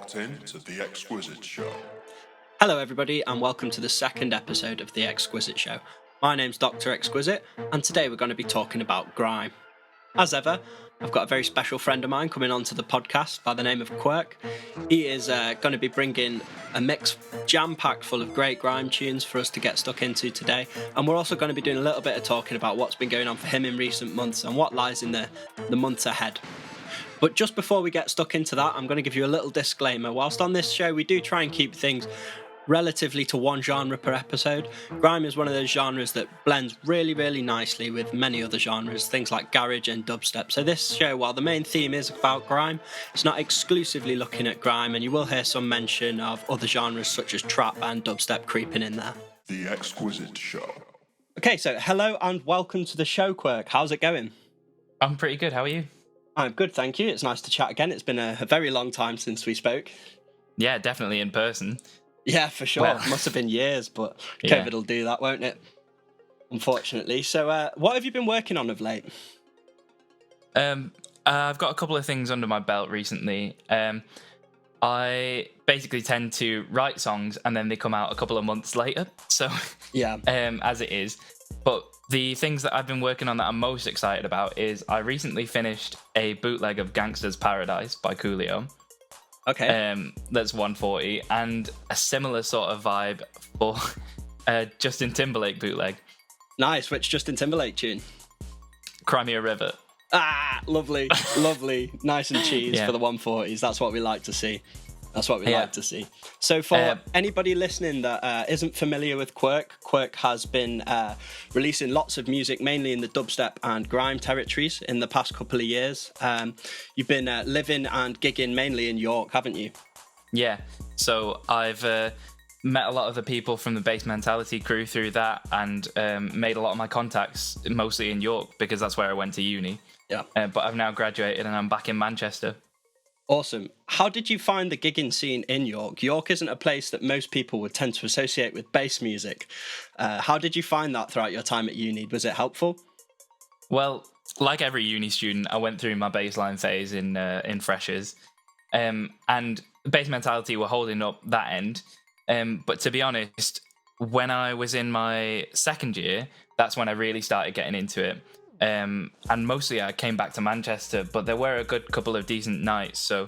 locked in to The Exquizit Show. Hello everybody and welcome to the second episode of The Exquizit Show. My name's Dr. Exquizit and today we're going to be talking about grime. As ever, I've got a very special friend of mine coming onto the podcast by the name of Qwirk. He is going to be bringing a mix jam-packed full of great grime tunes for us to get stuck into today, and we're also going to be doing a little bit of talking about what's been going on for him in recent months and what lies in the months ahead. But just before we get stuck into that, I'm going to give you a little disclaimer. Whilst on this show we do try and keep things relatively to one genre per episode, grime is one of those genres that blends really, really nicely with many other genres, things like garage and dubstep. So this show, while the main theme is about grime, it's not exclusively looking at grime, and you will hear some mention of other genres such as trap and dubstep creeping in there. The Exquizit Show. Okay, so hello and welcome to the show, Qwirk. How's it going? I'm pretty good, how are you? I'm good, thank you. It's nice to chat again. It's been a very long time since we spoke. Yeah, definitely in person. Yeah, for sure. Well, it must have been years, but yeah. COVID will do that, won't it? Unfortunately. So what have you been working on of late? I've got a couple of things under my belt recently. I basically tend to write songs and then they come out a couple of months later. So, Yeah. As it is. But the things that I've been working on that I'm most excited about is I recently finished a bootleg of Gangsta's Paradise by Coolio. Okay. That's 140, and a similar sort of vibe for Justin Timberlake bootleg. Nice. Which Justin Timberlake tune? Crimea River. Ah, lovely. Lovely. Nice and cheese Yeah. for the 140s. That's what we like to see. Like to see. So for anybody listening that isn't familiar with Qwirk has been releasing lots of music, mainly in the dubstep and grime territories in the past couple of years. You've been living and gigging mainly in York, haven't you? Yeah, so I've met a lot of the people from the Bass Mentality crew through that, and made a lot of my contacts mostly in York because that's where I went to uni. Yeah. But I've now graduated and I'm back in Manchester. Awesome. How did you find the gigging scene in York? York isn't a place that most people would tend to associate with bass music. How did you find that throughout your time at uni? Was it helpful? Well, like every uni student, I went through my baseline phase in freshers, and Bass Mentality were holding up that end. But to be honest, when I was in my second year, that's when I really started getting into it. And mostly I came back to Manchester, but there were a good couple of decent nights. So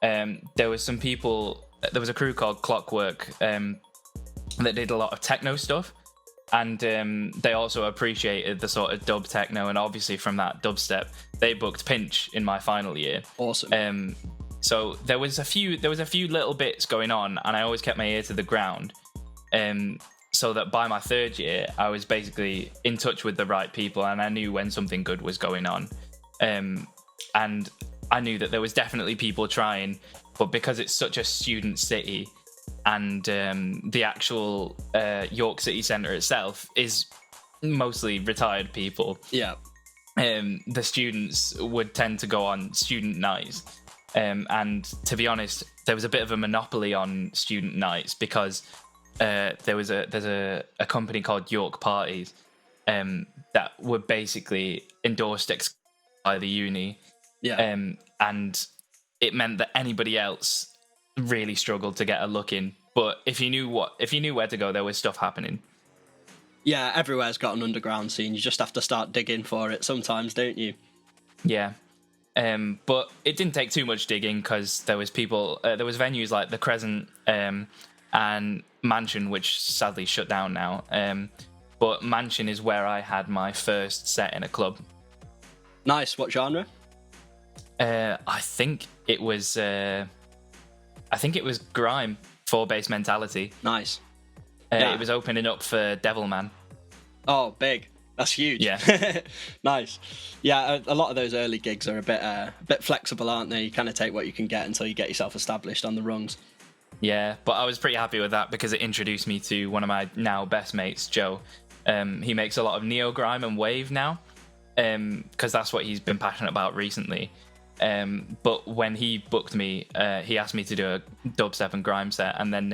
there was some people, there was a crew called Clockwork that did a lot of techno stuff. And they also appreciated the sort of dub techno. And obviously from that dubstep, they booked Pinch in my final year. Awesome. So there was a few little bits going on, and I always kept my ear to the ground. So that by my third year, I was basically in touch with the right people, and I knew when something good was going on. And I knew that there was definitely people trying, but because it's such a student city, and the actual York city centre itself is mostly retired people. Yeah. The students would tend to go on student nights. And to be honest, there was a bit of a monopoly on student nights because there's a company called York Parties that were basically endorsed by the uni. Yeah. And it meant that anybody else really struggled to get a look in. But if you knew where to go, there was stuff happening. Yeah, everywhere's got an underground scene. You just have to start digging for it sometimes, don't you? Yeah. But it didn't take too much digging because there was venues like the Crescent and Mansion, which sadly shut down now. But Mansion is where I had my first set in a club. Nice. What genre? I think it was grime for Bass Mentality. Nice. Yeah. It was opening up for Devilman. Oh, big. That's huge. Yeah. Nice. Yeah, a lot of those early gigs are a bit flexible, aren't they? You kind of take what you can get until you get yourself established on the rungs. Yeah, but I was pretty happy with that because it introduced me to one of my now best mates, Joe. He makes a lot of neo grime and wave now, because that's what he's been passionate about recently. But when he booked me, he asked me to do a dubstep and grime set, and then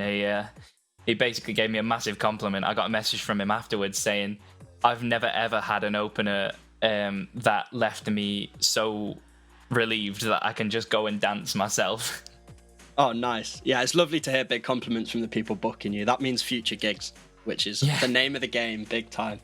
he basically gave me a massive compliment. I got a message from him afterwards saying, "I've never ever had an opener that left me so relieved that I can just go and dance myself." Oh, nice. Yeah, it's lovely to hear big compliments from the people booking you. That means future gigs, which is the name of the game, big time.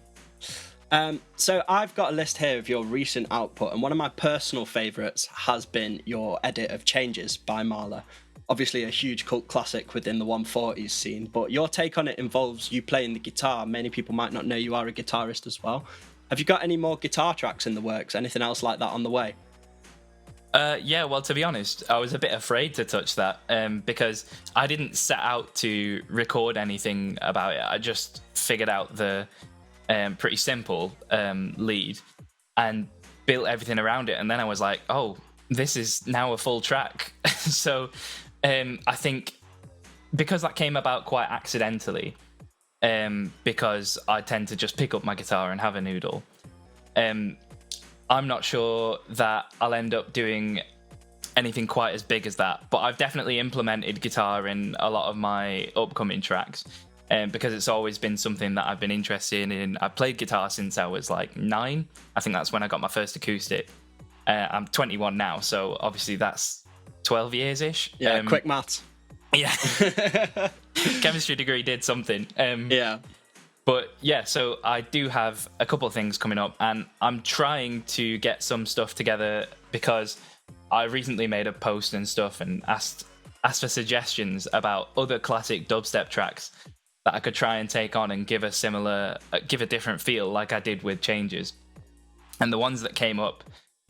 So I've got a list here of your recent output, and one of my personal favourites has been your edit of Changes by Marla. Obviously a huge cult classic within the 140s scene, but your take on it involves you playing the guitar. Many people might not know you are a guitarist as well. Have you got any more guitar tracks in the works? Anything else like that on the way? Yeah, well, to be honest, I was a bit afraid to touch that because I didn't set out to record anything about it. I just figured out the pretty simple lead and built everything around it. And then I was like, oh, this is now a full track. So I think because that came about quite accidentally, because I tend to just pick up my guitar and have a noodle, I'm not sure that I'll end up doing anything quite as big as that, but I've definitely implemented guitar in a lot of my upcoming tracks, because it's always been something that I've been interested in. I played guitar since I was like 9. I think that's when I got my first acoustic. I'm 21 now, so obviously that's 12 years-ish. Yeah, quick maths. Yeah. Chemistry degree did something. Yeah. But yeah, so I do have a couple of things coming up, and I'm trying to get some stuff together because I recently made a post and stuff and asked for suggestions about other classic dubstep tracks that I could try and take on and give a different feel like I did with Changes. And the ones that came up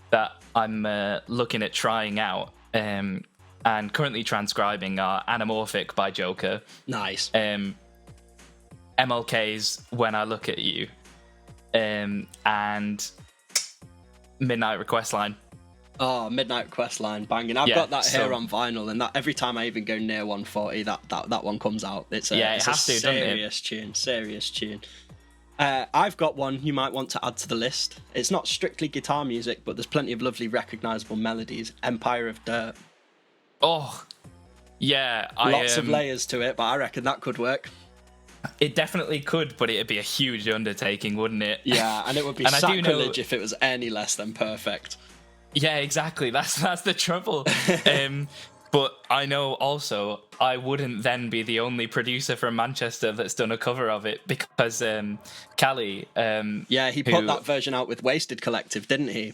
that I'm looking at trying out and currently transcribing are Anamorphic by Joker. Nice. MLK's When I Look at You, and Midnight Request Line. Oh, Midnight Request Line, banging. I've got that here on vinyl, and that every time I even go near 140, that one comes out. It's a serious tune. I've got one you might want to add to the list. It's not strictly guitar music, but there's plenty of lovely recognisable melodies. Empire of Dirt. Oh, yeah. Lots of layers to it, but I reckon that could work. It definitely could, but it'd be a huge undertaking, wouldn't it? Yeah, and it would be sacrilege if it was any less than perfect. Yeah, exactly. That's the trouble. But I know also I wouldn't then be the only producer from Manchester that's done a cover of it, because Callie... yeah, he put that version out with Wasted Collective, didn't he?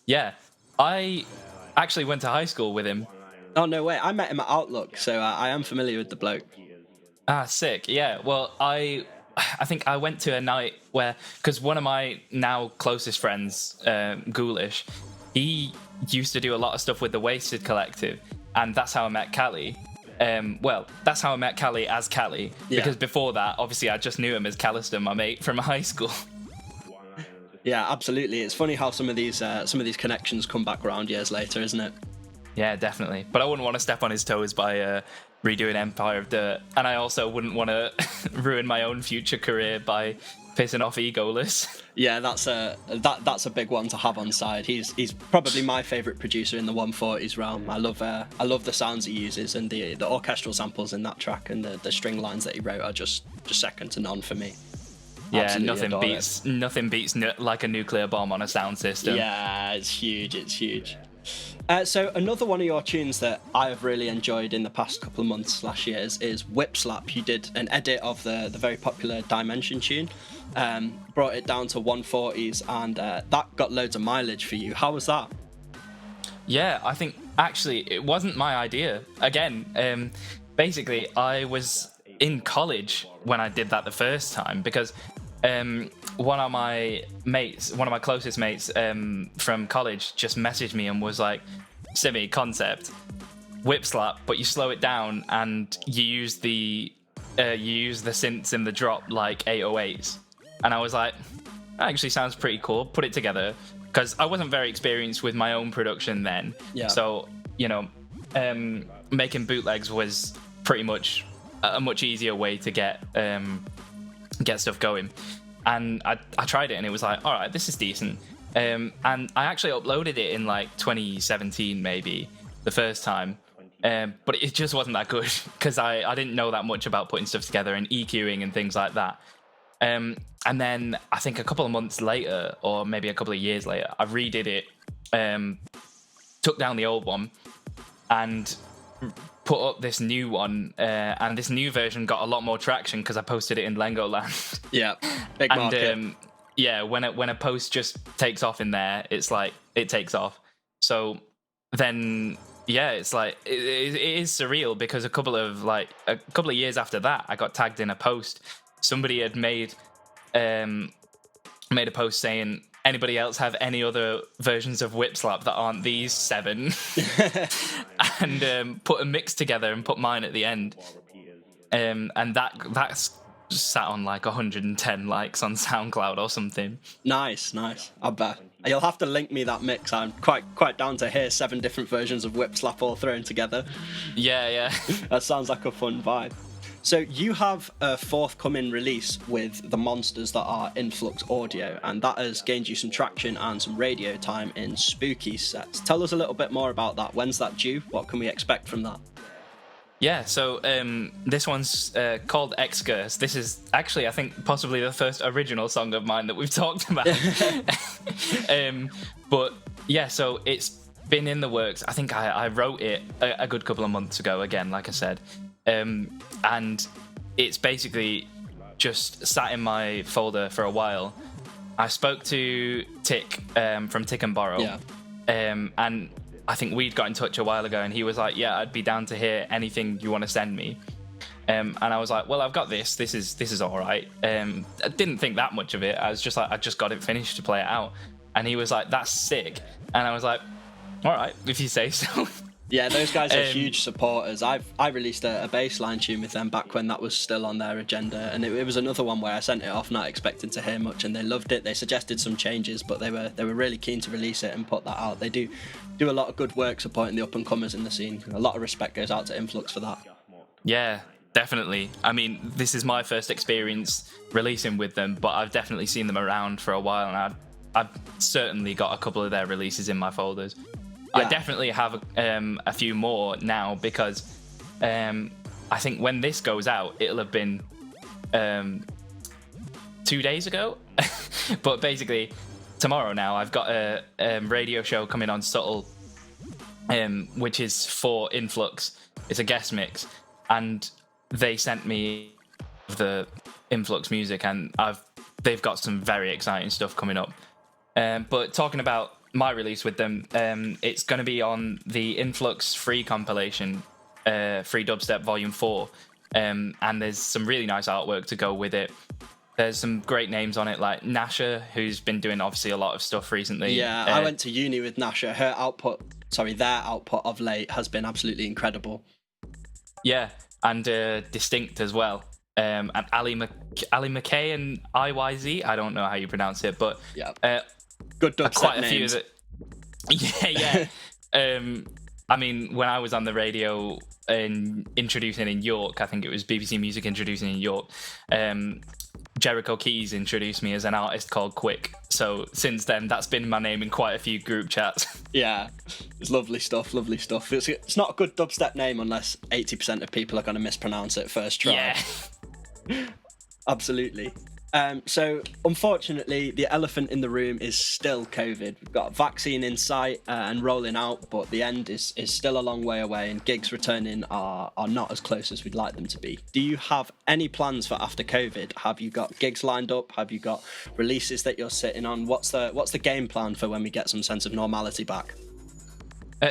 Yeah. I actually went to high school with him. Oh, no way. I met him at Outlook, so I am familiar with the bloke. Ah, sick. Yeah, well, I think I went to a night where... Because one of my now closest friends, Ghoulish, he used to do a lot of stuff with the Wasted Collective, and that's how I met Callie. Well, that's how I met Callie as Callie, because before that, obviously, I just knew him as Callister, my mate from high school. Yeah, absolutely. It's funny how some of these connections come back around years later, isn't it? Yeah, definitely. But I wouldn't want to step on his toes by redoing Empire of Dirt, and I also wouldn't want to ruin my own future career by pissing off Egoless. Yeah, that's a big one to have on side. He's probably my favourite producer in the 140s realm. I love the sounds he uses, and the orchestral samples in that track, and the string lines that he wrote are just second to none for me. Yeah, Absolutely nothing beats like a nuclear bomb on a sound system. Yeah, it's huge. So another one of your tunes that I have really enjoyed in the past couple of months / years is Whip Slap. You did an edit of the very popular Dimension tune, brought it down to 140s, and that got loads of mileage for you. How was that? Yeah, I think actually it wasn't my idea. Again, basically I was in college when I did that the first time, because one of my closest mates from college just messaged me and was like, Simi, concept, whip slap, but you slow it down and you use the synths in the drop like 808s. And I was like, that actually sounds pretty cool, put it together, because I wasn't very experienced with my own production then. Yeah. So, making bootlegs was pretty much a much easier way to get stuff going. And I tried it, and it was like, all right, this is decent. And I actually uploaded it in like 2017 maybe, the first time. But it just wasn't that good, because I didn't know that much about putting stuff together and EQing and things like that. And then I think a couple of months later, or maybe a couple of years later, I redid it, took down the old one, and put up this new one, and this new version got a lot more traction because I posted it in Lengoland. Yeah, big market. And when a post just takes off in there, it's like it takes off. So then it's like it is surreal because a couple of years after that, I got tagged in a post. Somebody had made a post saying, anybody else have any other versions of Whip Slap that aren't these 7? And put a mix together and put mine at the end. And that's sat on like 110 likes on SoundCloud or something. Nice. I bet. You'll have to link me that mix. I'm quite down to hear 7 different versions of Whip Slap all thrown together. Yeah. That sounds like a fun vibe. So you have a forthcoming release with the monsters that are Influx Audio, and that has gained you some traction and some radio time in spooky sets. Tell us a little bit more about that. When's that due? What can we expect from that? Yeah, so this one's called Exquizit. This is actually, I think, possibly the first original song of mine that we've talked about. But yeah, so it's been in the works. I think I wrote it a good couple of months ago, again, like I said. And it's basically just sat in my folder for a while. I spoke to Tick from Tick and Borrow, and I think we'd got in touch a while ago, and he was like, "Yeah, I'd be down to hear anything you want to send me." And I was like, "Well, I've got this. This is all right." I didn't think that much of it. I was just like, I just got it finished to play it out, and he was like, "That's sick," and I was like, "All right, if you say so." Yeah, those guys are huge supporters. I released a bassline tune with them back when that was still on their agenda, and it was another one where I sent it off not expecting to hear much, and they loved it. They suggested some changes, but they were really keen to release it and put that out. They do a lot of good work supporting the up-and-comers in the scene. A lot of respect goes out to Influx for that. Yeah, definitely. I mean, this is my first experience releasing with them, but I've definitely seen them around for a while, and I've certainly got a couple of their releases in my folders. Yeah. I definitely have a few more now because I think when this goes out, it'll have been 2 days ago. But basically, tomorrow now, I've got a radio show coming on Subtle, which is for Influx. It's a guest mix, and they sent me the Influx music, and they've got some very exciting stuff coming up. But talking about my release with them, it's going to be on the Influx free compilation, Free Dubstep Volume 4, and there's some really nice artwork to go with it. There's some great names on it, like Nasha, who's been doing obviously a lot of stuff recently. Yeah, I went to uni with Nasha. Their output of late has been absolutely incredible. Yeah, and Distinkt as well. And Ali McKay and IYZ, I don't know how you pronounce it, but yeah. Good dubstep quite a names. Few that, yeah. I mean, when I was on the radio and introducing in York, I think it was BBC Music introducing in York, Jericho Keys introduced me as an artist called Qwirk. So since then, that's been my name in quite a few group chats. Yeah, it's lovely stuff. It's not a good dubstep name unless 80% of people are going to mispronounce it first try. Yeah. Absolutely. So, unfortunately, the elephant in the room is still COVID. We've got a vaccine in sight and rolling out, but the end is still a long way away, and gigs returning are not as close as we'd like them to be. Do you have any plans for after COVID? Have you got gigs lined up? Have you got releases that you're sitting on? What's the game plan for when we get some sense of normality back?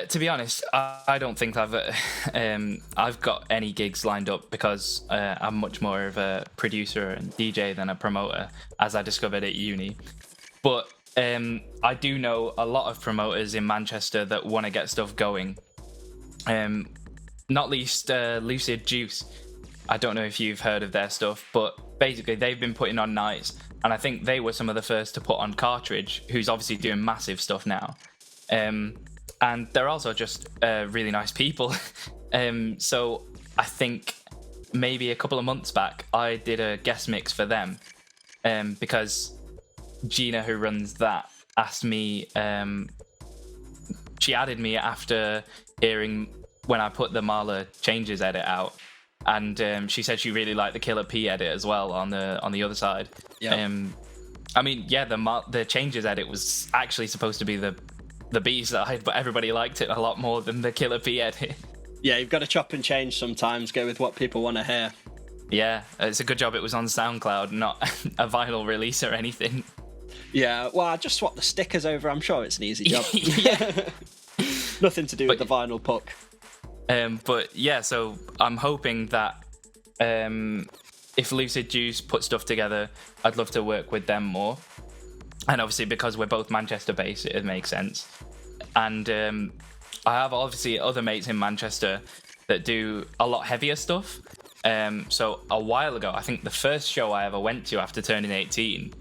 To be honest, I don't think I've got any gigs lined up because I'm much more of a producer and DJ than a promoter, as I discovered at uni. But I do know a lot of promoters in Manchester that want to get stuff going. Not least Lucid Juice. I don't know if you've heard of their stuff, but basically they've been putting on nights, and I think they were some of the first to put on Cartridge, who's obviously doing massive stuff now. And they're also just really nice people. So I think maybe a couple of months back, I did a guest mix for them because Gina, who runs that, asked me, she added me after hearing when I put the Marla Changes edit out. And she said she really liked the Killer P edit as well on the other side. Yeah. I mean, yeah, the Changes edit was actually supposed to be the B side, but everybody liked it a lot more than the Killer P edit. Yeah, you've got to chop and change sometimes, go with what people want to hear. Yeah, it's a good job it was on SoundCloud, not a vinyl release or anything. Yeah, well, I just swapped the stickers over. I'm sure it's an easy job. Yeah. Nothing to do with the vinyl puck. But yeah, so I'm hoping that if Lucid Juice put stuff together, I'd love to work with them more. And obviously, because we're both Manchester-based, it makes sense. And I have obviously other mates in Manchester that do a lot heavier stuff. So a while ago, I think the first show I ever went to after turning 18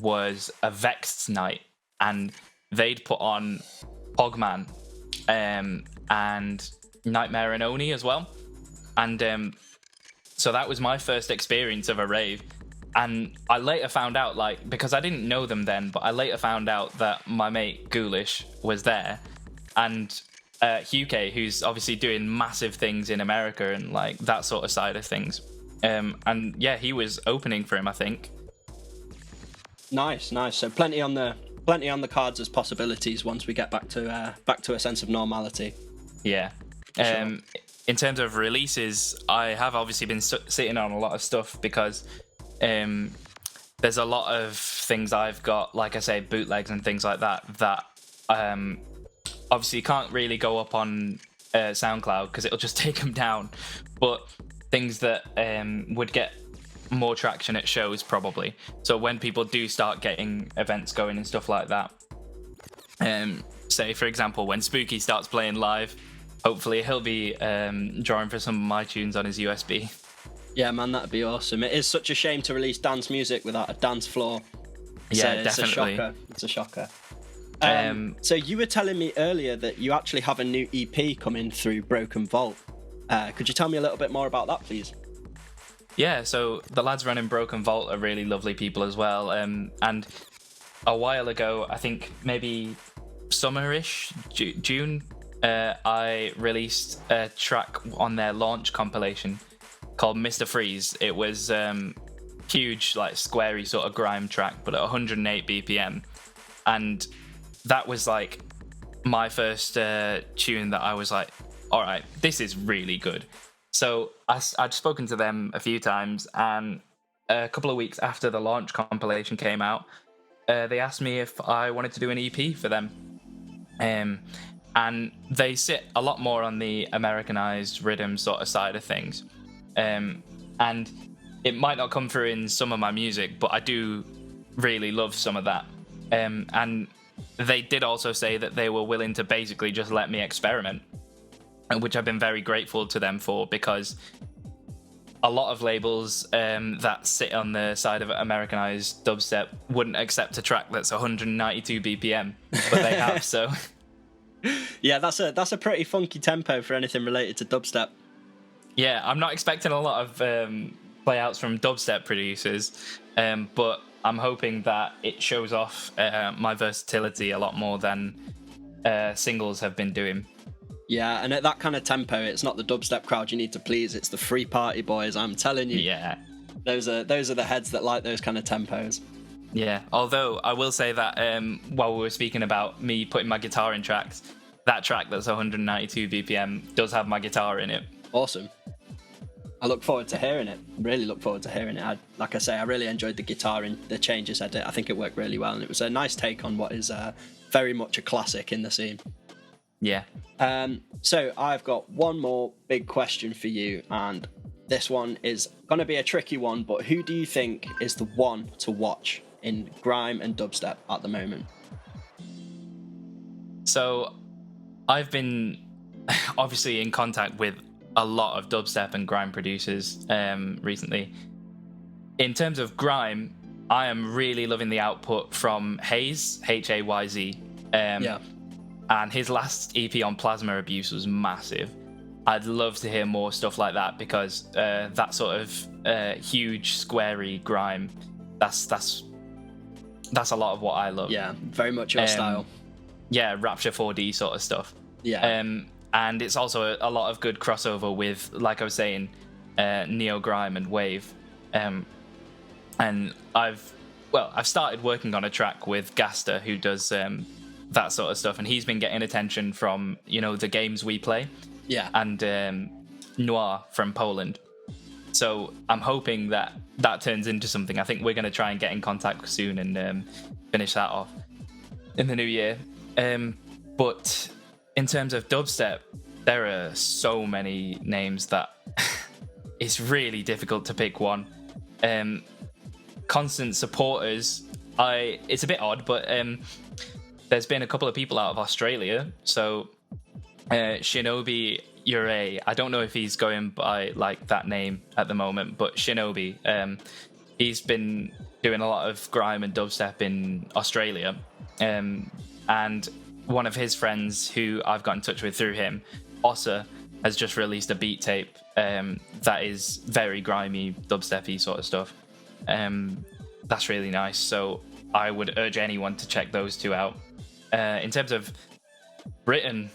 was a Vexed night, and they'd put on Pogman and Nightmare and Oni as well. And so that was my first experience of a rave. And I later found out, like, because I didn't know them then, but I later found out that my mate Ghoulish was there, and Hugh K, who's obviously doing massive things in America and like that sort of side of things. And yeah, he was opening for him, I think. Nice. So plenty on the cards as possibilities once we get back to a sense of normality. Yeah. Sure. In terms of releases, I have obviously been sitting on a lot of stuff because there's a lot of things I've got, like I say, bootlegs and things like that obviously can't really go up on SoundCloud because it'll just take them down, but things that would get more traction at shows probably. So when people do start getting events going and stuff like that, say for example when Spooky starts playing live, hopefully he'll be drawing for some of my tunes on his USB. Yeah, man, that'd be awesome. It is such a shame to release dance music without a dance floor. Yeah, definitely. It's a shocker. So you were telling me earlier that you actually have a new EP coming through Broken Vault. Could you tell me a little bit more about that, please? Yeah, so the lads running Broken Vault are really lovely people as well. And a while ago, I think maybe summerish, June, I released a track on their launch compilation called Mr. Freeze. It was huge, like squarey sort of grime track, but at 108 BPM. And that was like my first tune that I was like, all right, this is really good. So I'd spoken to them a few times, and a couple of weeks after the launch compilation came out, they asked me if I wanted to do an EP for them. And they sit a lot more on the Americanized rhythm sort of side of things. And it might not come through in some of my music, but I do really love some of that. And they did also say that they were willing to basically just let me experiment, which I've been very grateful to them for, because a lot of labels that sit on the side of Americanized dubstep wouldn't accept a track that's 192 BPM, but they have. So yeah, that's a pretty funky tempo for anything related to dubstep. Yeah, I'm not expecting a lot of playouts from dubstep producers, but I'm hoping that it shows off my versatility a lot more than singles have been doing. Yeah, and at that kind of tempo, it's not the dubstep crowd you need to please, it's the free party boys, I'm telling you. Yeah. Those are the heads that like those kind of tempos. Yeah, although I will say that while we were speaking about me putting my guitar in tracks, that track that's 192 BPM does have my guitar in it. Awesome. I look forward to hearing it. Really look forward to hearing it. Like I say, I really enjoyed the guitar and the changes edit. I think it worked really well, and it was a nice take on what is very much a classic in the scene. Yeah. So I've got one more big question for you, and this one is going to be a tricky one, but who do you think is the one to watch in grime and dubstep at the moment? So I've been obviously in contact with a lot of dubstep and grime producers recently. In terms of grime, I am really loving the output from Hayz, Hayz. Yeah. And his last EP on Plasma Abuse was massive. I'd love to hear more stuff like that, because that sort of huge, squarey grime, that's a lot of what I love. Yeah, very much your style. Yeah, Rapture 4D sort of stuff. Yeah. And it's also a lot of good crossover with, like I was saying, neo grime and wave. And I've started working on a track with Gangsta, who does that sort of stuff, and he's been getting attention from the games we play. and Noir from Poland. So I'm hoping that turns into something. I think we're going to try and get in contact soon and finish that off in the new year. But in terms of dubstep, there are so many names that it's really difficult to pick one. Constant supporters, it's a bit odd, but there's been a couple of people out of Australia. So Shinobi Ure, I don't know if he's going by like that name at the moment, but Shinobi, he's been doing a lot of grime and dubstep in Australia, and one of his friends who I've got in touch with through him, Ossa, has just released a beat tape that is very grimy, dubsteppy sort of stuff. That's really nice, so I would urge anyone to check those two out. In terms of Britain,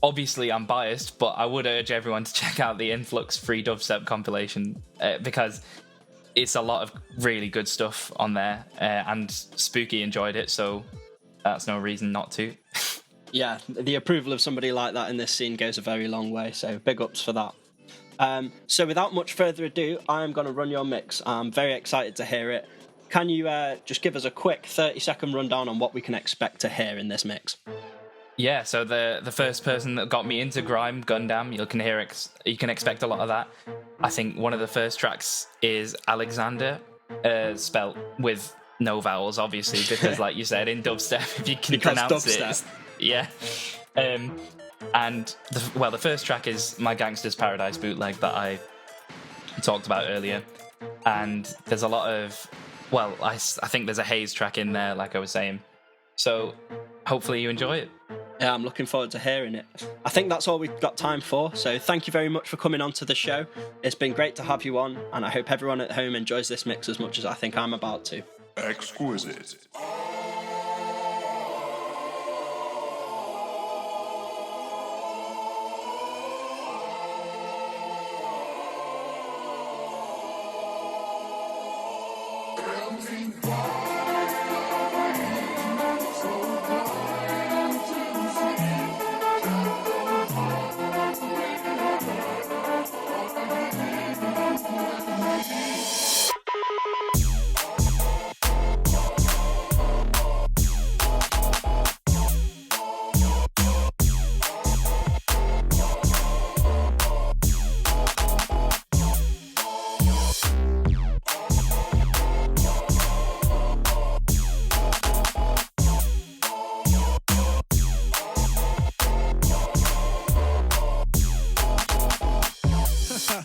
obviously I'm biased, but I would urge everyone to check out the Influx Free Dubstep compilation, because it's a lot of really good stuff on there, and Spooky enjoyed it, so that's no reason not to. Yeah, the approval of somebody like that in this scene goes a very long way, so big ups for that. So without much further ado, I'm going to run your mix. I'm very excited to hear it. Can you just give us a quick 30-second rundown on what we can expect to hear in this mix? Yeah, so the first person that got me into grime, GUNDAM, you can expect a lot of that. I think one of the first tracks is ALXZNDR, spelt with no vowels, obviously, because like you said, in dubstep, if you can pronounce it, yeah. And the first track is my Gangsta's Paradise bootleg that I talked about earlier, and there's a lot of, I think there's a haze track in there, like I was saying. So hopefully you enjoy it. Yeah, I'm looking forward to hearing it. I think that's all we've got time for, so thank you very much for coming on to the show. It's been great to have you on, and I hope everyone at home enjoys this mix as much as I think I'm about to. Exquizit.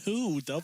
Ooh, double.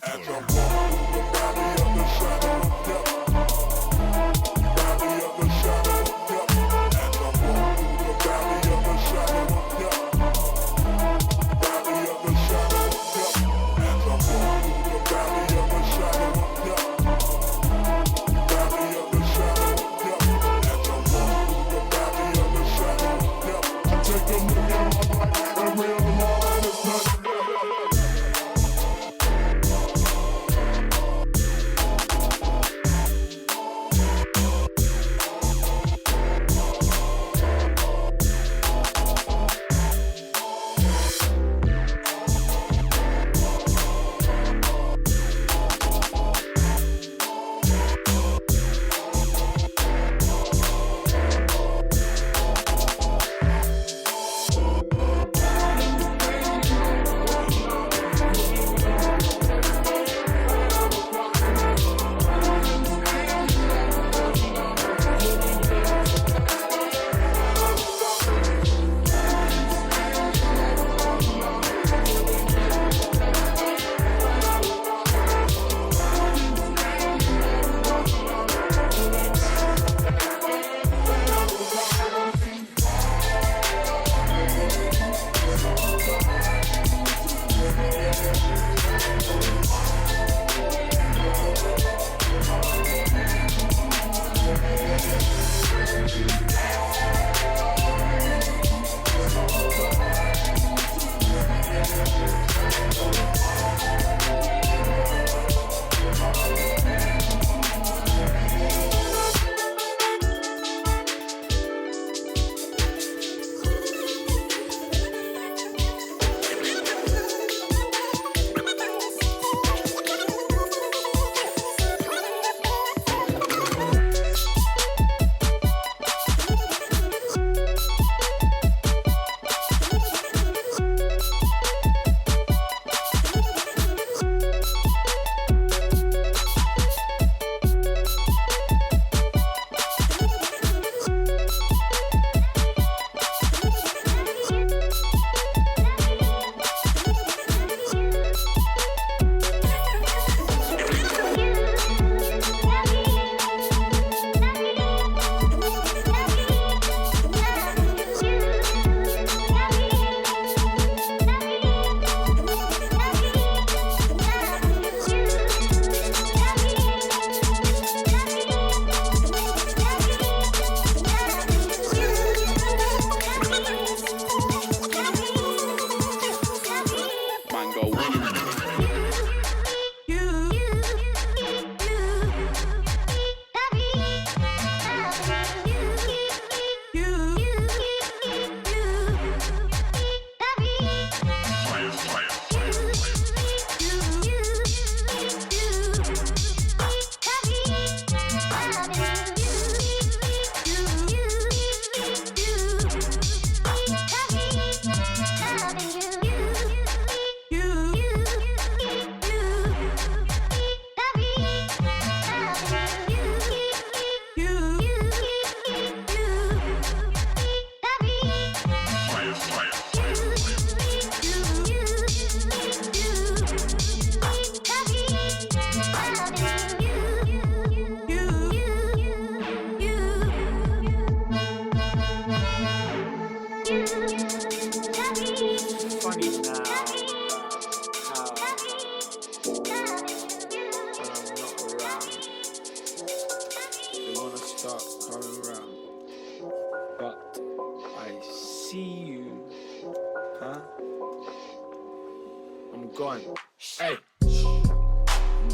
go running. Hey,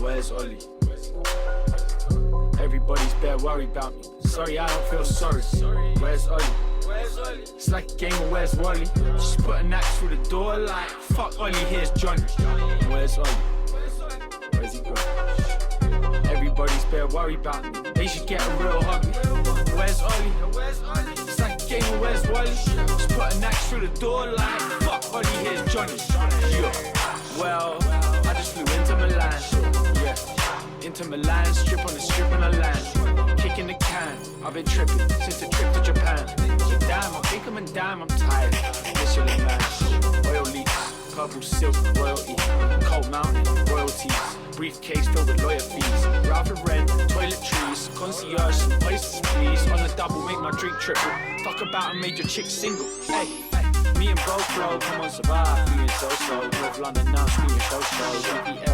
where's Olly? Everybody's bare worried about me. Sorry, I don't feel sorry. Where's Olly? It's like a game of Where's Wally? Just put an axe through the door like, fuck Olly, here's Johnny. Where's Olly? Where's he gone? Everybody's bare worried about me. They should get a real hug. Where's Olly? It's like a game of Where's Wally? Just put an axe through the door like, fuck Olly, here's Johnny. Yeah. Well, I just flew into Milan, yeah. Into Milan, strip on the strip and I land. Kicking the can, I've been tripping since the trip to Japan. So damn, I think I'm in damn, I'm tired. Michelin man, oil leaks, purple silk, royalty. Cold mountain, royalties. Briefcase filled with lawyer fees. Ralph Rent, toiletries, concierge, some oysters please. On the double, make my drink triple. Fuck about and made your chick single, hey. Me and bro flow, come on survive, feeling so-so. North London now, screaming show-show.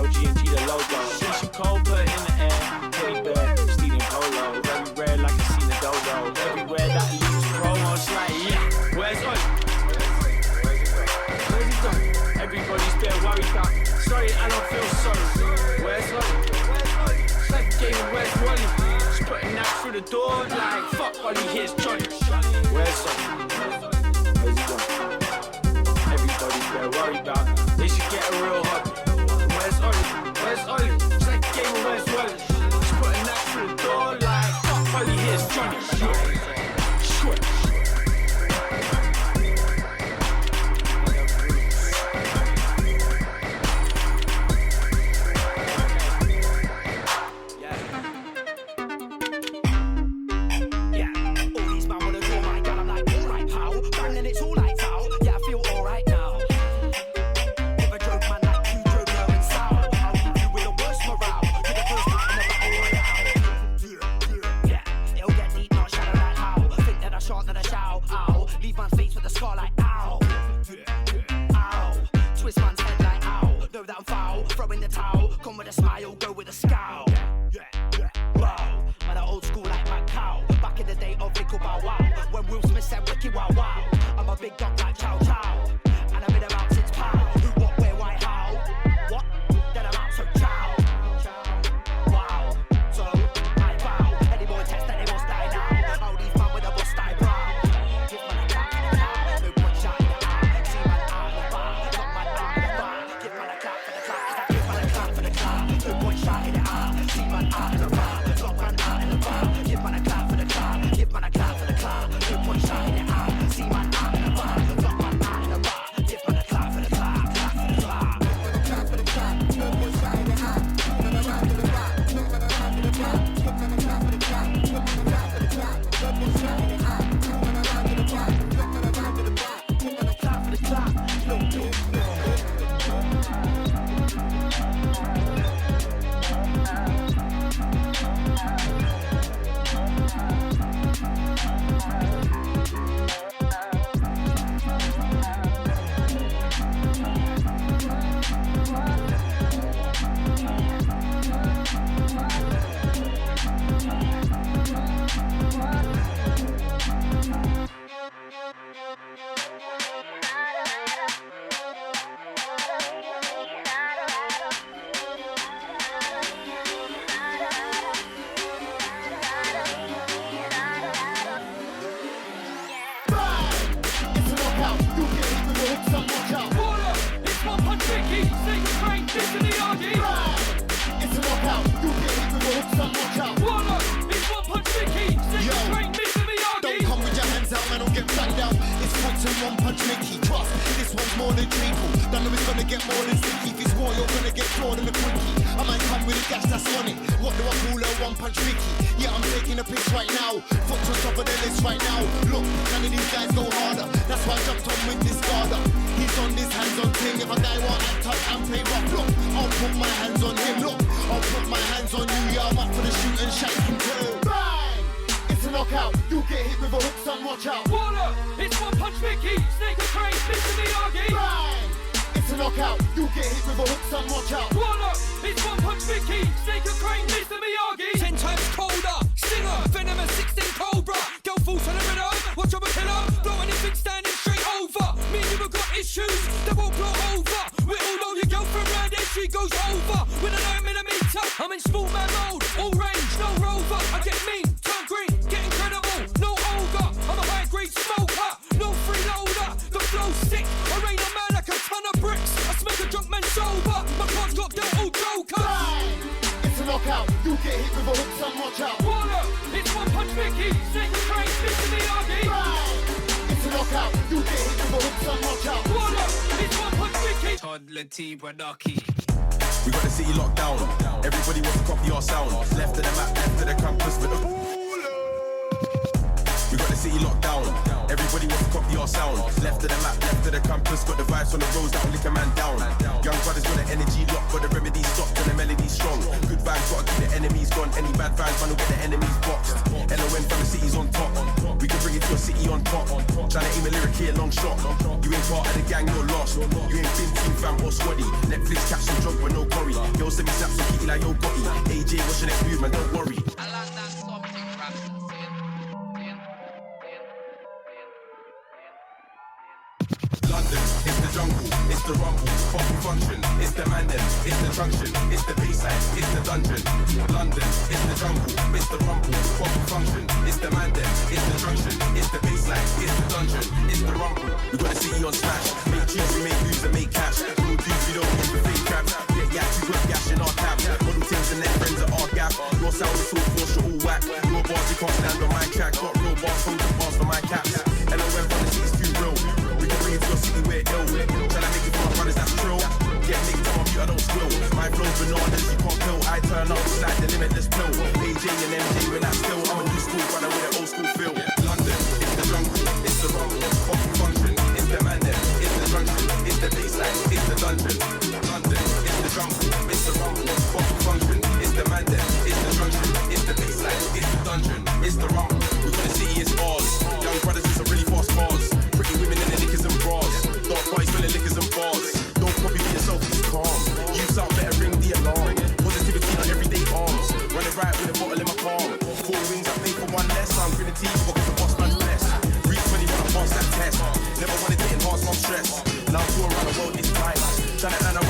LG and G the logo. Since you cold, put it in the air. Teddy bear, stealing polo. Very rare like I seen a dodo. Everywhere that leaves promos like, yeah. Where's Olly? Where's he gone? Everybody's bare worried about me. Sorry, I don't feel sorry. Where's Olly? It's like a game of Where's Wally? Just putting that through the door like, fuck Olly, here's Johnny. Where's Olly? Where's he gone? Everybody's bare worried about me. They should get a real hug. Where's Olly? Where's Olly? It's like a game of Where's Wally? Just putting that through the door like, fuck Olly, here's Johnny. Sure. one's more than treacle. Don't know it's gonna get more than sticky. If it's more, you're gonna get clawed in a quickie. I might come with a dash that's on it. What do I call a one punch Ricky? Yeah, I'm taking a piss right now. Foot's on top of the list right now. Look, none of these guys go harder. That's why I jumped on with Discarda. He's on this hands-on thing. If a guy want act up and play rough, look, I'll put my hands on him. Look, I'll put my hands on you. Yeah, I'm up for the shoot and shake him too. Bang! It's a knockout. You get hit with a hook, son, watch out. Waller, it's one punch Mickey, snake and crane, Mr. Myagi. Bang! It's a knockout. You get hit with a hook, son, watch out. Waller, it's one punch Mickey, snake and crane, Mr. Myagi. 10 times colder, stinger, venom and 16 cobra. Girl falls on the rhythm, watch over killer. Blow anything standing straight over. Me and you have got issues, they won't blow over. We all know your girlfriend round there, she goes over. With a 9mm, I'm in small man mode. All range, no rover. I get mean, turn green, get incredible. No ogre, I'm a high grade smoker. No freeloader, the flow's sick. I rain a man like a ton of bricks. I smoke a drunk man sober. My cards got dealt all jokers. It's a knockout. You get hit with a hook, son, watch out. Waller, it's one punch Mickey, snake and crane, Mr. Myagi. It's a knockout. You get hit with a hook, son, watch out. Waller, it's one punch Mickey. Toddla T Bradaki. We got the city locked down. Everybody wants to copy our sound. Left of the map, left of the campus with the. We got the city locked down. Everybody wants to copy our sound. Left of the map, left of the campus. Got the vibes on the roads that'll lick a man down. Young brothers got the energy locked, got the remedy stopped and the melody strong. Good vibes, gotta keep the enemies gone. Any bad vibes, man, will get the enemies boxed. LON from the city's on top. We can bring it to a city on top. Tryna aim a lyric here, long shot. You ain't part of the gang, you're lost. You ain't been team fam or squaddy. Netflix catch some drug with no curry. Yo, send me snaps on kitty like yo Gotti. AJ, what's your next move, man? Don't worry. I like that something rap. London, it's the jungle, it's the rumble, fucking function, it's the mandem, it's the junction, it's the baseline, it's the dungeon. London, it's the jungle, it's the rumble, fucking function, it's the mandem, it's the junction, it's the baseline, it's the dungeon, it's the rumble. We got the city on smash, make tunes, we make moves and make cash. Real dudes, we don't use the fake crap. Get yak, we got gash in our tab. Model teams and their friends at our gap. Your sound is all force, you're all whack. Your bars, you can't stand on my track. Got real bars, hold the bars for my caps. And I went from the city's too real. We can bring it to a city where ill. Tryna make it for my brothers, that's true. Get nicked on my view, I don't squill. My flow's bananas, you can't kill. I turn up, it's like the limitless pill. AJ and MJ when I still. I'm a new school brother with an old school feel. London, it's the jungle, it's the rumble. Fucking function, it's the mandem, it's the junction, it's the baseline, it's the dungeon. London, it's the jungle, it's the rumble. Fucking function, it's the mandem, it's the junction, it's the baseline, it's the dungeon, it's the rumble. We got the city, it's ours. Young brothers with some really fast cars. Pretty women in the knickers and bras. Dark boys filling liquors and bars. Don't copy for yourself, it's calm. Youths out, better ring the alarm. Positivity on everyday arms. Running right with a bottle in my palm. 4 wings, I pay for 1 less. I'm grinning teeth because the boss man's blessed. Reach 20 when I pass that test. Never wanted to enhance my stress. Now I'm touring around the world this time. Trying to earn a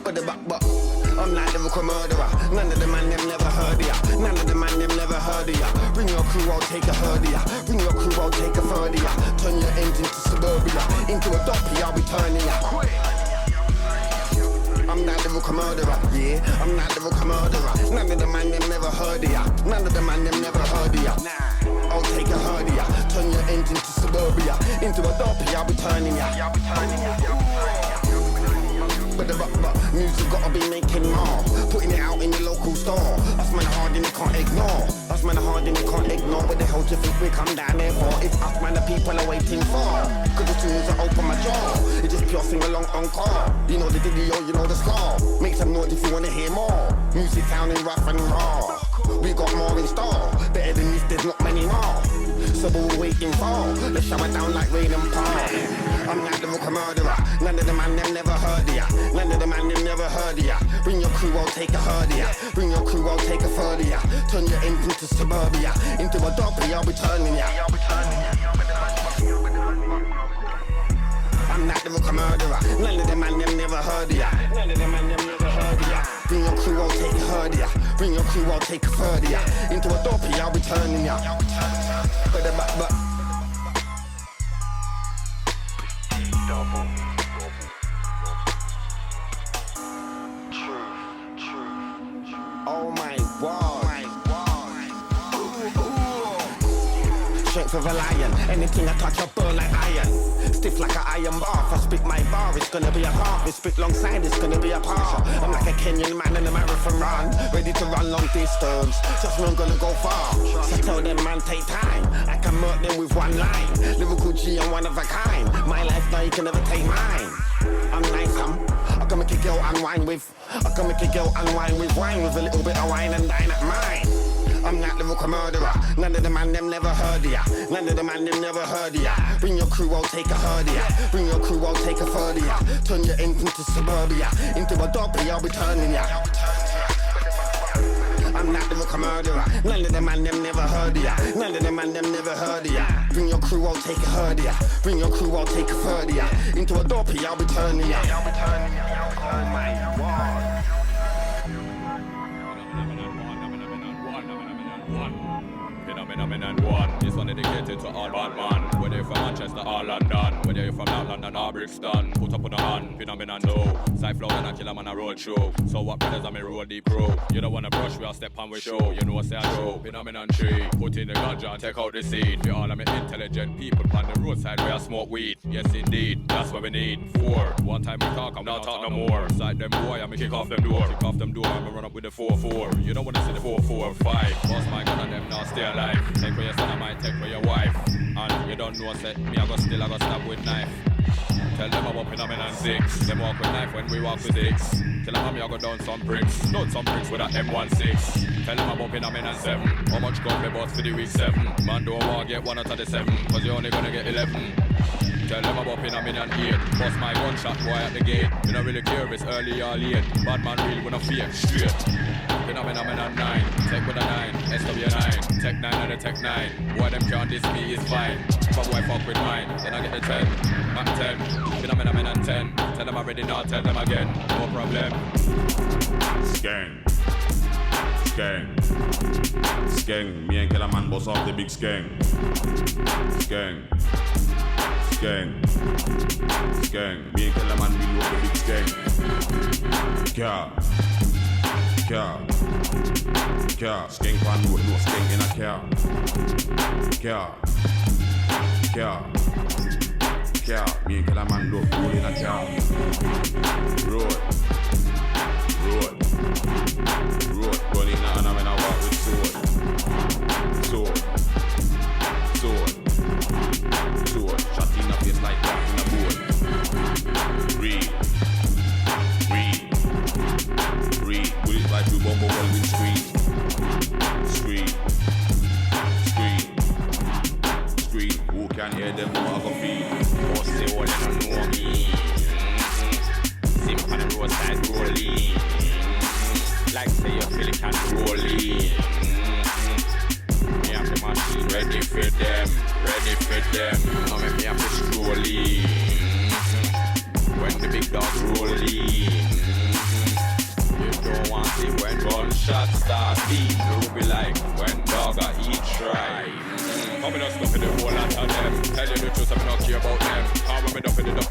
But I'm like lyrical murderer. None of the man them never heard of ya. None of the man them never heard of ya. Bring your crew, I'll take a herd of ya. Bring your crew, I'll take a third of ya. Turn your engine to suburbia. Into a doppy, I'll be turning ya. I'm not lyrical murderer, yeah. I'm not lyrical murderer. None of the man them never heard of ya. None of the man them never heard of ya. I'll take a herd of ya. Turn your engine to suburbia. Into a doppy, I'll be turning ya. But music gotta be making more. Putting it out in the local store. Us man hard and they can't ignore. Us man hard and they can't ignore. What the hell do you think we come down there for? It's us man the people are waiting for. Cause as soon as I open my jaw, it just pure sing along encore. You know the video, you know the score. Make some noise if you wanna hear more. Music sounding rough and raw. We got more in store. Better than this, there's not many more. So we're waiting for. Let's shower down like rain and pour. I'm not the lyrical murderer. None of the man them never heard of ya. None of the man them never heard of ya. Bring your crew, I'll take a herd of ya. Bring your crew, I'll take a third of ya. Turn your engine to suburbia. Into a doppy, I'll be turning ya. I'm not the lyrical murderer. None of the man them never heard of ya. None of the man them never heard of ya. Bring your crew, I'll take a herd of ya. Bring your crew, I'll take a third of ya. Into a doppy, I'll be turning ya. But oh my God. Strength of a lion. Anything I touch, I burn like iron. Stiff like an iron bar. If I spit my bar, it's gonna be a half. If spit long side, it's gonna be a par. I'm like a Kenyan man in a marathon run. Ready to run long distance. Just not gonna go far. So tell them man take time. I can murk them with one line. Lyrical G and one of a kind. My life now you can never take mine. I'm nice, I can make a girl unwind with. I can make a girl unwind with wine. With a little bit of wine and dine at mine. I'm not lyrical murderer. None of the man them never heard of ya. None of the man them never heard of ya. Bring your crew, I'll take a herd of ya. Bring your crew, I'll take a third of ya. Turn your engine to suburbia. Into a doppy, I'll be turning ya. I'm not lyrical murderer. None of the man them never heard of ya. None of the man them never heard of ya. Bring your crew, I'll take a herd of ya. Bring your crew, I'll take a third of ya. Into a doppy, I'll be turning ya. Oh my God. Phenomenon one. This one dedicated to all bad man. Whether you're from Manchester or London, whether you're from North London or Brixton, put up on the hand. Phenomenon no. Cyflow and a killer man a road show. So what brothers I mean roll deep pro. You don't wanna brush, we all step on we show. You know what say I show. Phenomenon 3. Put in the ganja and take out the seed. We all are intelligent people on the roadside where I smoke weed. Yes indeed, that's what we need. 4. One time we talk, I'm not talk no more. Side them boy, I'm kick off them door. Kick off them door, I'm run up with the 4-4. You don't wanna see the 4-4-5. Boss my gun and them now stay alive. Take for your son, I might take for your wife. And you don't know, say, me I go still, I go stab with knife. Tell them about phenomenon 6. Them walk with knife when we walk with 6. Tell them I go down some bricks. Down some bricks with a M16. Tell them about phenomenon 7. How much gun we bought for the week 7. Man don't want to get 1 out of the 7. Cause you're only gonna get 11. Tell them about phenomenon 8. Bust my gunshot boy at the gate. You don't really care if it's early or late. Bad man real when I fear straight. Phenomenon 9. Tech with a 9. SW9. Tech 9 and a Tech 9. Boy them can't diss me is fine. But boy fuck with mine. Then I get the 10. Mac 10. Phenomenon 10. Tell them already now. Tell them again. No problem. Skeng. Skeng. Skeng. Me and Killer Man boss off the big Skeng. Skeng. Skeng. Skeng. Me and Killer Man we love the big Skeng. Car. Car. Car. Skeng pan road, no Skeng in a car. Car. Car. Car. Me and Killer Man love road in a car. Road. Road. Road. Running out and I'm in a walk with sword. Sword. Sword. Sword. Shot in a face like that in a board. Read. Read. Read. Put it like you bumble well with screen. Screen. Screen. Screen. Who can hear them who have a feed? Oh, say what you don't know me. Simp on the roadside rolling. Like say you feel it can rolling. Me have the machine ready for them. Ready for them. Now make me have to strolling. When the big dogs rolling. gunshot start beat, you'll be like when dog a eat try. Coming up stuff in the whole lot of them. Tell you the truth, I'm not care about them. How when me dumping them, we are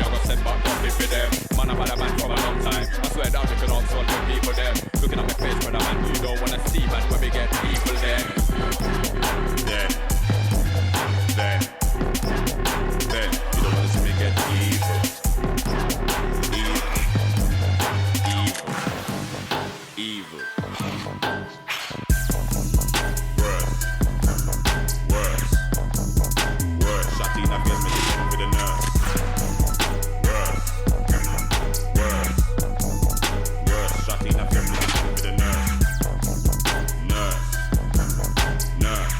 gonna send back dumping for them. Man, I'm a man from a long time. I swear down you can also the people them. Looking at my face, brother man, you don't wanna see man when we get people them. Then, you don't wanna see me get evil. Evil. Worse. Shotty not get me with the nurse. Worse. Shotty not get me with the nurse. Nurse.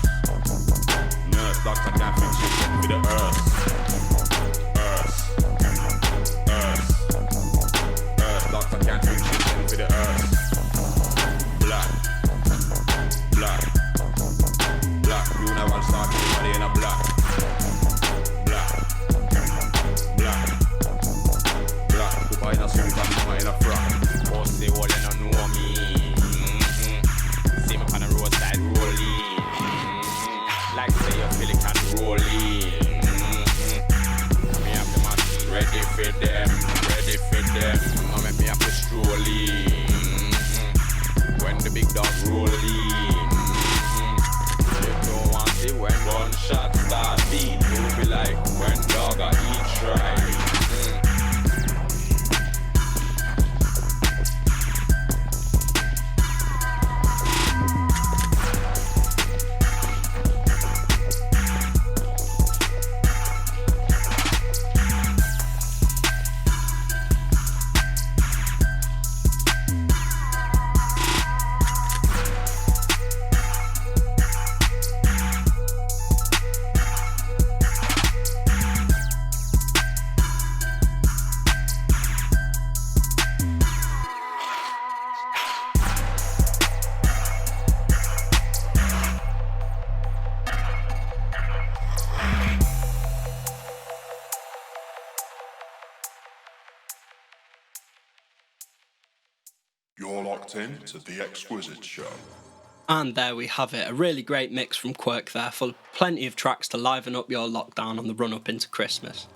Doctor can't fix you with the earth. Doctor can't fix you with the earth. Black. You never start anybody in a black. Who buy in a suit and who buy in a frock. Pussy all you don't know me. See me on the roadside rolling. Like say you feel it can rolling. Me have the machine ready for them. I make me have to strolling. When the big dog rolling. See when gunshot start beat, you'll be like when dog a eat try. You're locked in to The Exquizit Show. And there we have it, a really great mix from Qwirk there, full of plenty of tracks to liven up your lockdown on the run-up into Christmas.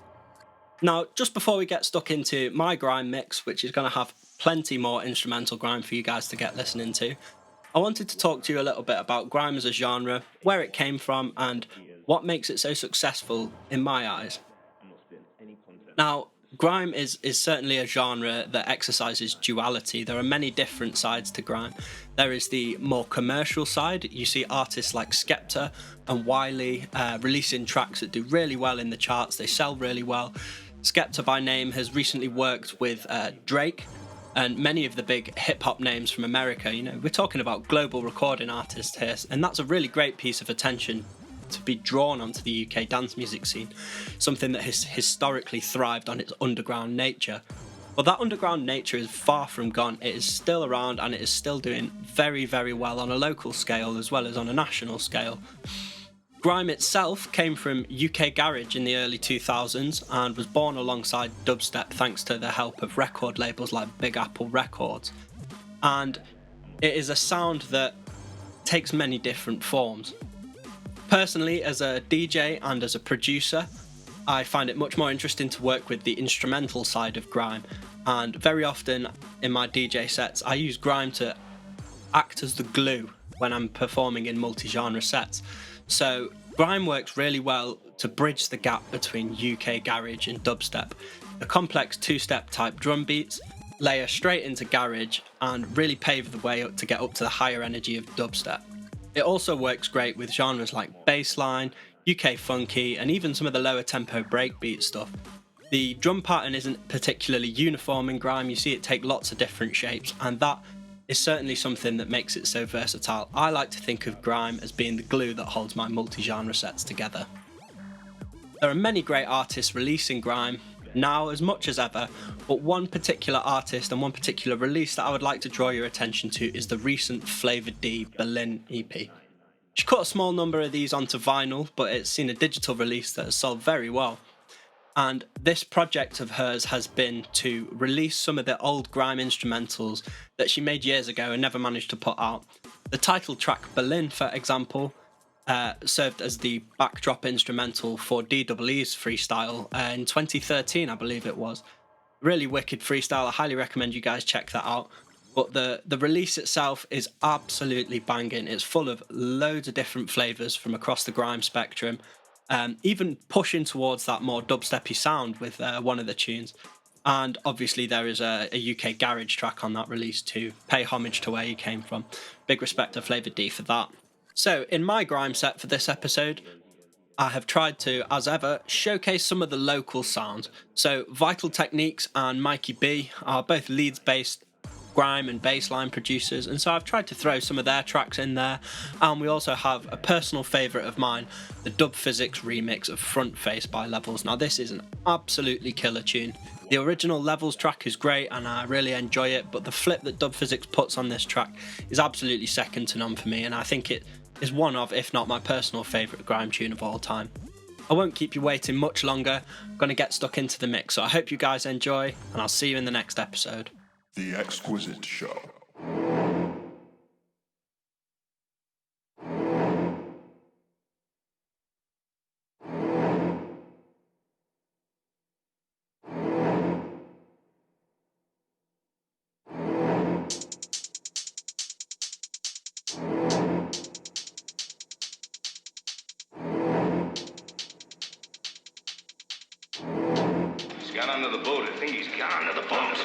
Now, just before we get stuck into my grime mix, which is going to have plenty more instrumental grime for you guys to get listening to, I wanted to talk to you a little bit about grime as a genre, where it came from, and what makes it so successful in my eyes. Now, grime is certainly a genre that exercises duality. There are many different sides to grime. There is the more commercial side. You see artists like Skepta and Wiley releasing tracks that do really well in the charts. They sell really well. Skepta by name has recently worked with Drake and many of the big hip-hop names from America. You know, we're talking about global recording artists here, and that's a really great piece of attention to be drawn onto the UK dance music scene, something that has historically thrived on its underground nature. Well, that underground nature is far from gone. It is still around and it is still doing very, very well on a local scale as well as on a national scale. Grime itself came from UK garage in the early 2000s and was born alongside dubstep thanks to the help of record labels like Big Apple Records. And it is a sound that takes many different forms. Personally, as a DJ and as a producer, I find it much more interesting to work with the instrumental side of grime, and very often in my DJ sets I use grime to act as the glue when I'm performing in multi-genre sets. So grime works really well to bridge the gap between UK garage and dubstep. The complex two-step type drum beats layer straight into garage and really pave the way to get up to the higher energy of dubstep. It also works great with genres like bassline, UK funky, and even some of the lower tempo breakbeat stuff. The drum pattern isn't particularly uniform in grime. You see it take lots of different shapes, and that is certainly something that makes it so versatile. I like to think of grime as being the glue that holds my multi-genre sets together. There are many great artists releasing grime now as much as ever, but one particular artist and one particular release that I would like to draw your attention to is the recent Flavor D Berlin EP. She cut a small number of these onto vinyl, but it's seen a digital release that has sold very well. And this project of hers has been to release some of the old grime instrumentals that she made years ago and never managed to put out. The title track Berlin, for example, served as the backdrop instrumental for DWE's freestyle in 2013, I believe it was. Really wicked freestyle. I highly recommend you guys check that out. But the release itself is absolutely banging. It's full of loads of different flavours from across the grime spectrum, even pushing towards that more dubsteppy sound with one of the tunes. And obviously there is a UK garage track on that release to pay homage to where he came from. Big respect to Flavour D for that. So in my grime set for this episode, I have tried to, as ever, showcase some of the local sounds. So Vital Techniques and Mikey B are both Leeds-based grime and bassline producers, and so I've tried to throw some of their tracks in there. And we also have a personal favourite of mine, the Dub Physics remix of Front Face by Levels. Now this is an absolutely killer tune. The original Levels track is great and I really enjoy it, but the flip that Dub Physics puts on this track is absolutely second to none for me, and I think it is one of, if not my personal favourite grime tune of all time. I won't keep you waiting much longer. I'm going to get stuck into the mix, so I hope you guys enjoy, and I'll see you in the next episode. The Exquizit Show. He's got under the boat. I think he's got under the boat.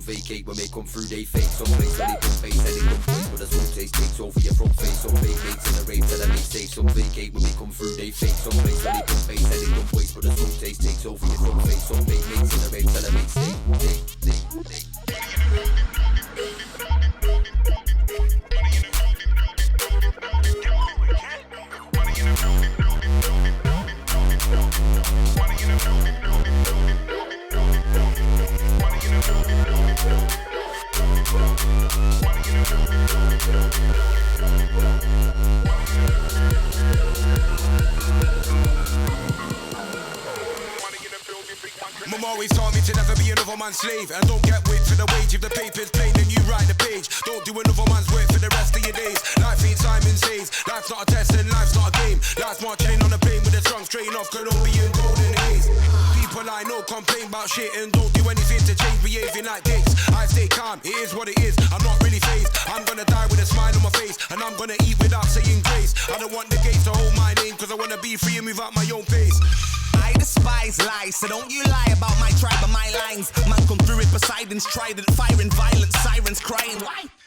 vacate when they come through, they fake. Some place where they put face and they don't waste, but the soul taste takes over your front face. Some fake mates in the rave till I make safe. Some vacate when they come through, they fake. Some place where they put face and they don't waste, but the soul taste takes over your front face. Some fake mates in the rave till I make safe. Mum always taught me to never be another man's slave, and don't get whipped for the wage. If the paper's plain, then you write the page. Don't do another man's work for the rest of your days. Life ain't Simon Says. Life's not a test and life's not a game. Life's marching on a plane with a strong strain of Colombian golden haze. People I know complain about shit and don't do anything to change behaving like dicks. I stay calm, it is what it is. I'm not really phased. I'm gonna die with a smile on my face, and I'm gonna eat without saying grace. I don't want the gates to hold my name, cause I wanna be free and move at my own pace. I despise lies, so don't you lie about my tribe and my lines. Man come through with Poseidon's trident, firing violence, sirens crying.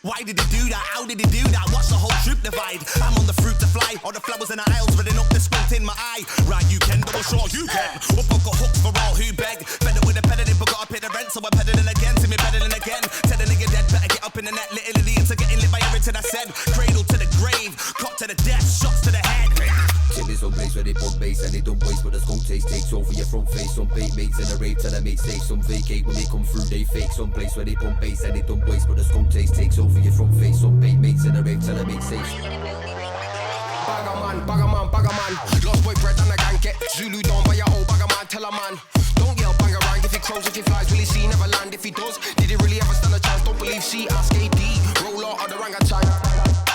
Why did he do that? How did he do that? Watch the whole troop divide. I'm on the fruit to fly, all the flowers in the aisles reading up the squint in my eye. Right, you can, double sure you can. Up, I've got hooks for all who beg. Fed up with the peddling, but gotta pay the rent, so I'm peddling again. See me peddling again. Tell the nigga dead, better get up in the net. Little idiots are getting lit by everything I said. Cradle to the grave, cop to the death, shots to the head. Till there's some place where they pump bass and they don't waste, but the skull taste takes over your front face. Some fake mates in the rave till I make safe. Some vacate when they come through, they fake. Some place where they pump bass and they don't waste, but the skull taste takes over your front face. Some fake mates in the rave till I make safe. Bagaman. Lost boy bread and a gang get Zulu down by your old bagaman. Tell a man, don't yell bang around. If he crows, if he flies, will he see? Never land. If he does, did he really ever stand a chance? Don't believe C, ask AD. Roll out of the orangutan.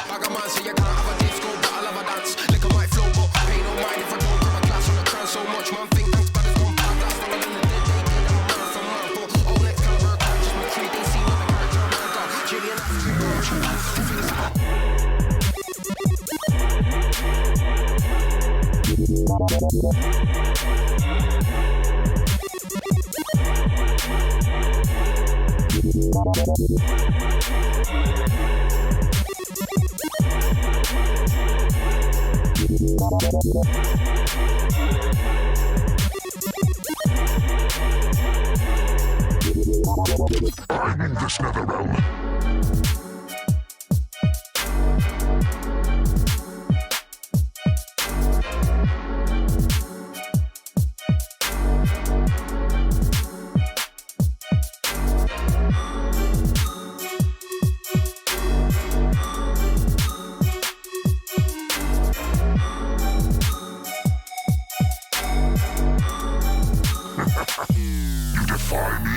Bagaman say you can't have a disco, but I love a dance. Lick on my flow, but pay no mind if I don't grab a class on the crown. So much man think thanks, but it's gone back. That's longer than the dead. They did them a man from man. But all next caliber, just my tree. They see nothing hurt. America, Chilean, I'm in this nether realm. You defy me?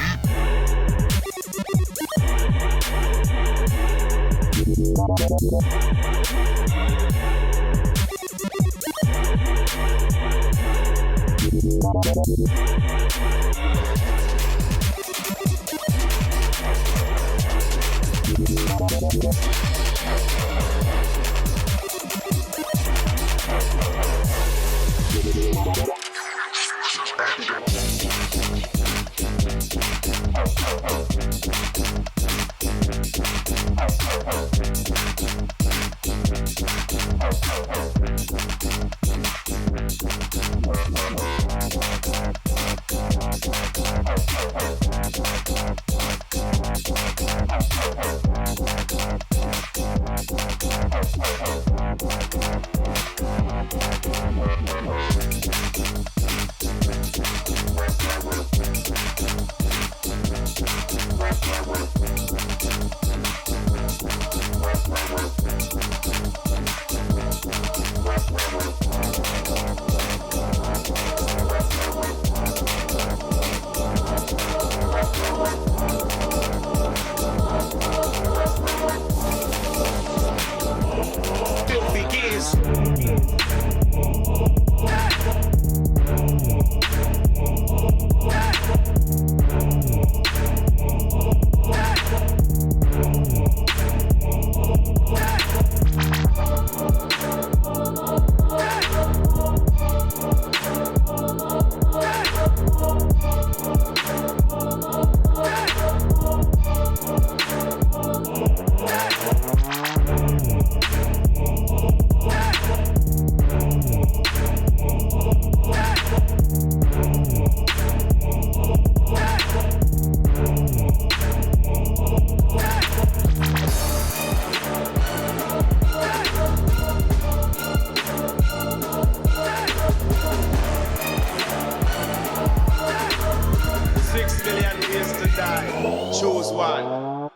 one.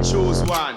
Choose one.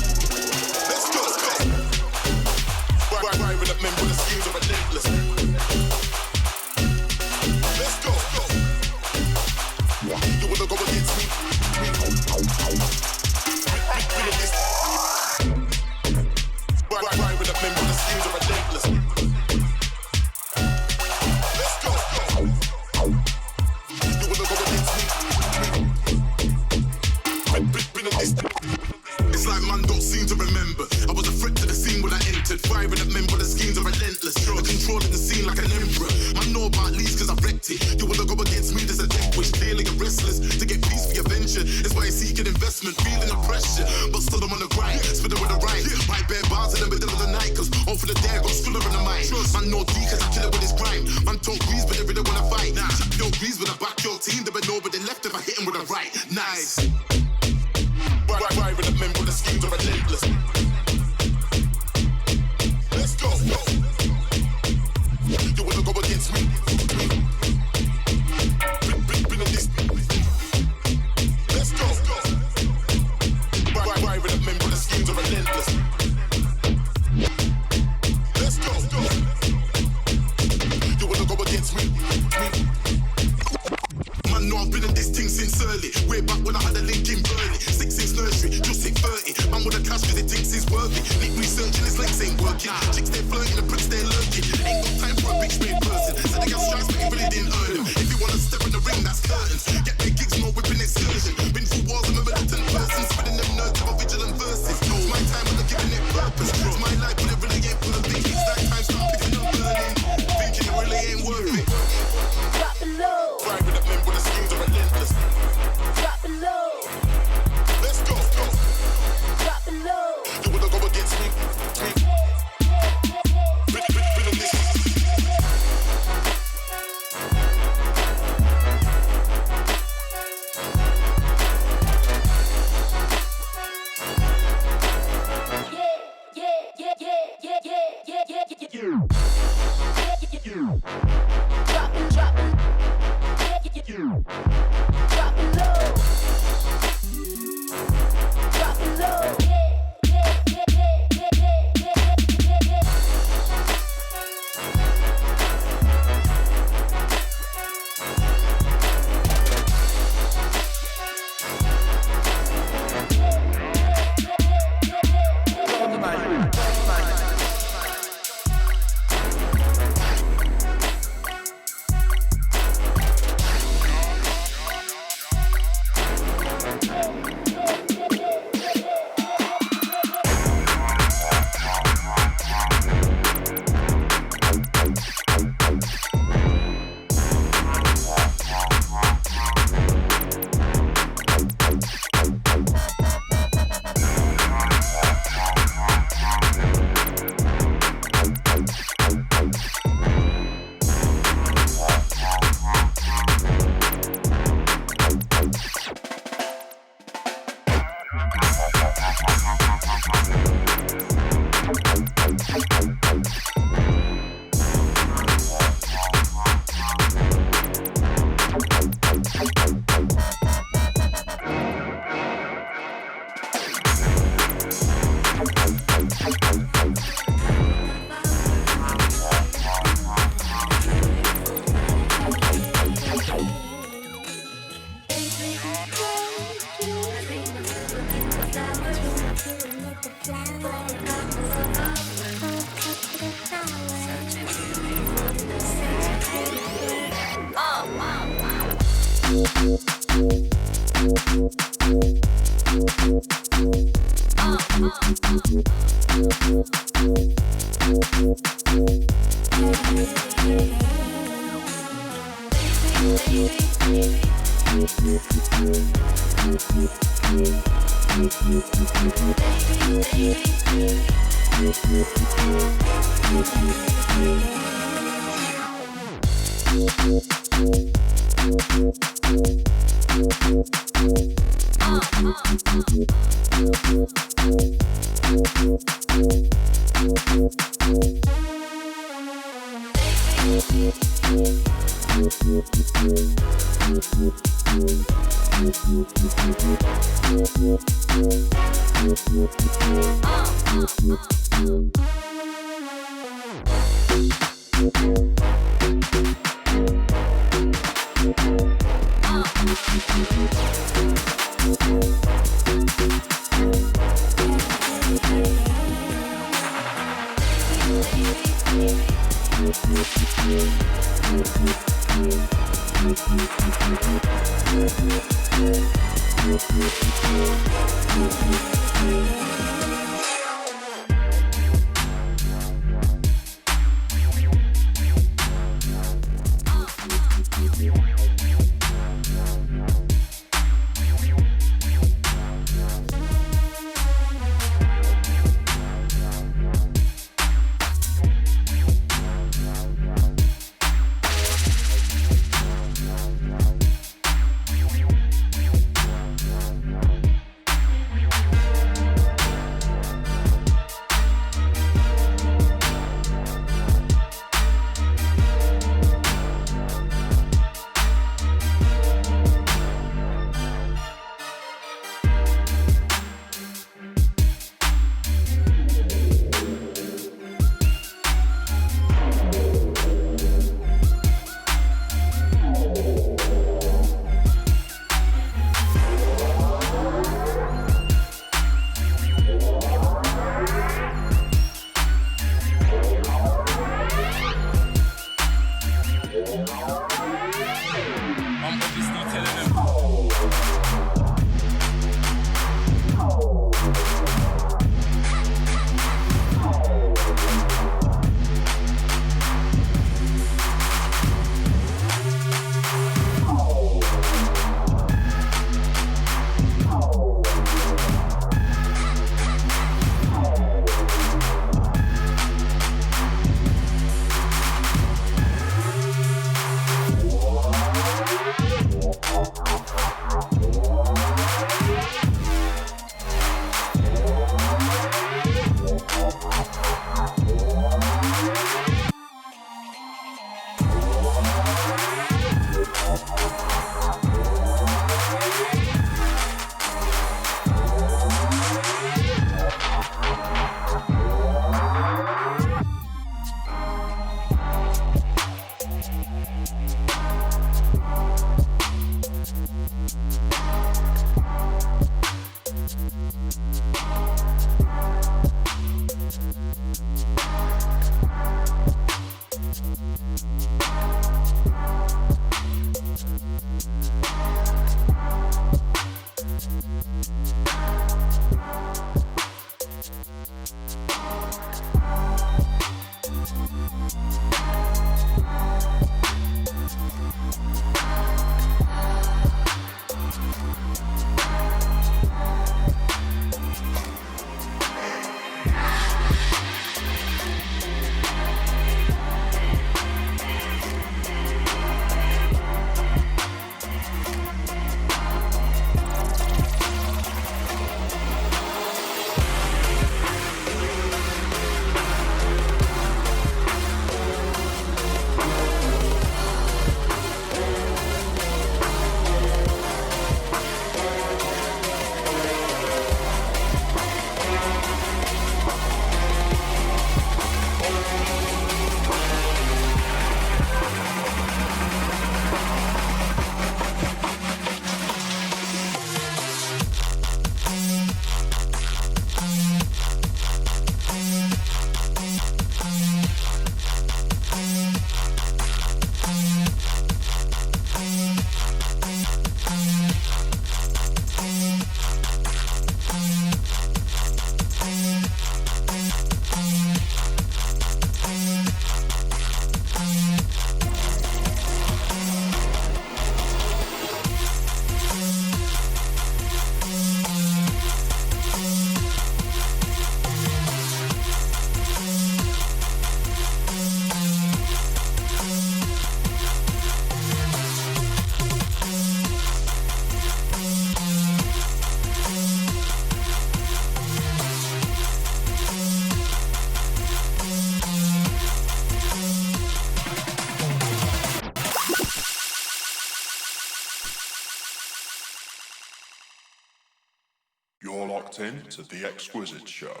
You're locked in to The Exquizit Show.